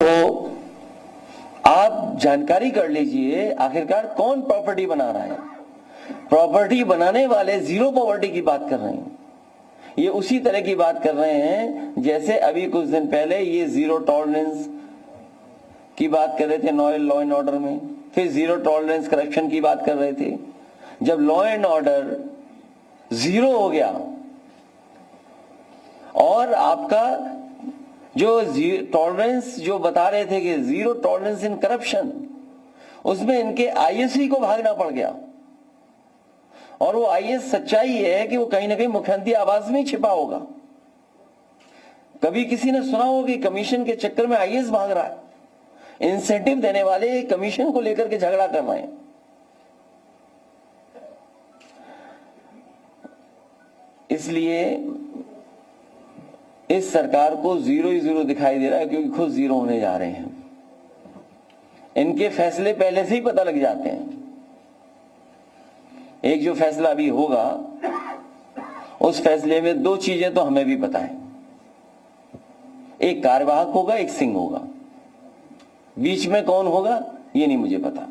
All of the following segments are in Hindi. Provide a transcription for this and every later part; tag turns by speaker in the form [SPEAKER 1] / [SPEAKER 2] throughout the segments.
[SPEAKER 1] तो आप जानकारी कर लीजिए आखिरकार कौन प्रॉपर्टी बना रहा है। प्रॉपर्टी बनाने वाले जीरो पॉवर्टी की बात कर रहे हैं। ये उसी तरह की बात कर रहे हैं जैसे अभी कुछ दिन पहले ये जीरो टॉलरेंस की बात कर रहे थे लॉ एंड ऑर्डर में, फिर जीरो टॉलरेंस करप्शन की बात कर रहे थे। जब लॉ एंड ऑर्डर जीरो हो गया और आपका जो टॉलरेंस जो बता रहे थे कि जीरो टॉलरेंस इन करप्शन, उसमें इनके आईएएस को भागना पड़ गया। और वो आईएएस सच्चाई है कि वो कहीं ना कहीं मुख्यमंत्री आवास में ही छिपा होगा। कभी किसी ने सुना होगा कि कमीशन के चक्कर में आईएएस भाग रहा है, इंसेंटिव देने वाले कमीशन को लेकर के झगड़ा कर रहे हैं। इसलिए इस सरकार को जीरो ही जीरो दिखाई दे रहा है, क्योंकि खुद जीरो होने जा रहे हैं। इनके फैसले पहले से ही पता लग जाते हैं। एक जो फैसला अभी होगा उस फैसले में दो चीजें तो हमें भी पता है, एक कार्यवाहक होगा, एक सिंह होगा। बीच में कौन होगा ये नहीं मुझे पता।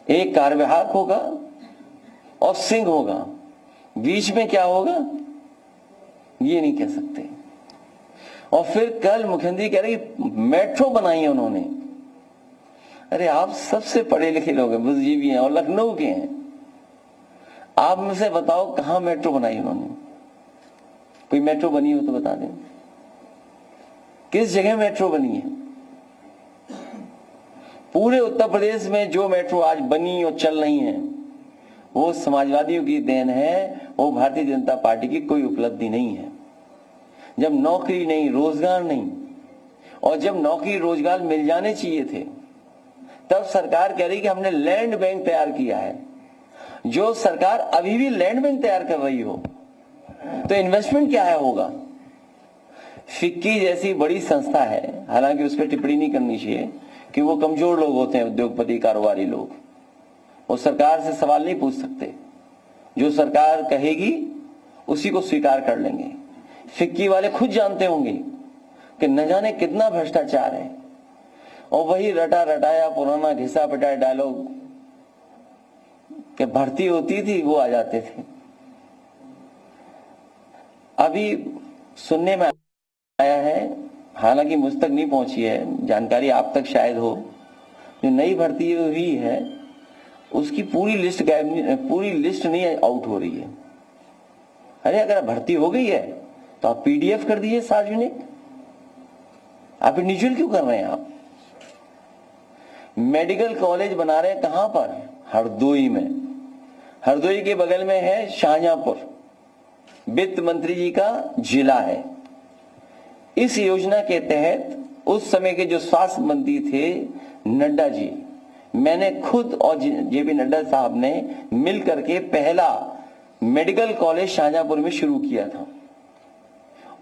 [SPEAKER 1] एक कार्यवाहक होगा और सिंह होगा, बीच में क्या होगा ये नहीं कह सकते। और फिर कल मुख्यमंत्री कह रहे मेट्रो बनाई है उन्होंने। अरे आप सबसे पढ़े लिखे लोग हैं, बुद्धिजीवी हैं और लखनऊ के हैं। आप मुझसे बताओ कहां मेट्रो बनाई उन्होंने? कोई मेट्रो बनी हो तो बता दें, किस जगह मेट्रो बनी है? पूरे उत्तर प्रदेश में जो मेट्रो आज बनी और चल रही है वो समाजवादियों की देन है, वो भारतीय जनता पार्टी की कोई उपलब्धि नहीं है। जब नौकरी नहीं, रोजगार नहीं, और जब नौकरी रोजगार मिल जाने चाहिए थे, तब सरकार कह रही कि हमने लैंड बैंक तैयार किया है। जो सरकार अभी भी लैंड बैंक तैयार कर रही हो तो इन्वेस्टमेंट क्या है होगा? फिक्की जैसी बड़ी संस्था है, हालांकि उस पर टिप्पणी नहीं करनी चाहिए कि वो कमजोर लोग होते हैं, उद्योगपति कारोबारी लोग, वो सरकार से सवाल नहीं पूछ सकते। जो सरकार कहेगी उसी को स्वीकार कर लेंगे। फिक्की वाले खुद जानते होंगे कि न जाने कितना भ्रष्टाचार है, और वही रटा रटाया पुराना घिसा पिटाया डायलॉग कि भर्ती होती थी वो आ जाते थे। अभी सुनने में आया है, हालांकि मुझ तक नहीं पहुंची है जानकारी, आप तक शायद हो, जो नई भर्ती हुई है उसकी पूरी लिस्ट नहीं आउट हो रही है। अरे अगर भर्ती हो गई है तो आप पीडीएफ कर दीजिए सार्वजनिक, आप इंडिविजुअल क्यों कर रहे हैं? आप मेडिकल कॉलेज बना रहे हैं कहां पर? हरदोई में। हरदोई के बगल में है शाहजहांपुर, वित्त मंत्री जी का जिला है। इस योजना के तहत उस समय के जो स्वास्थ्य मंत्री थे नड्डा जी, मैंने खुद और जेपी नड्डा साहब ने मिल करके पहला मेडिकल कॉलेज शाहजहांपुर में शुरू किया था।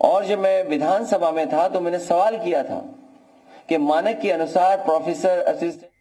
[SPEAKER 1] और जब मैं विधानसभा में था तो मैंने सवाल किया था कि मानक के अनुसार प्रोफेसर, असिस्टेंट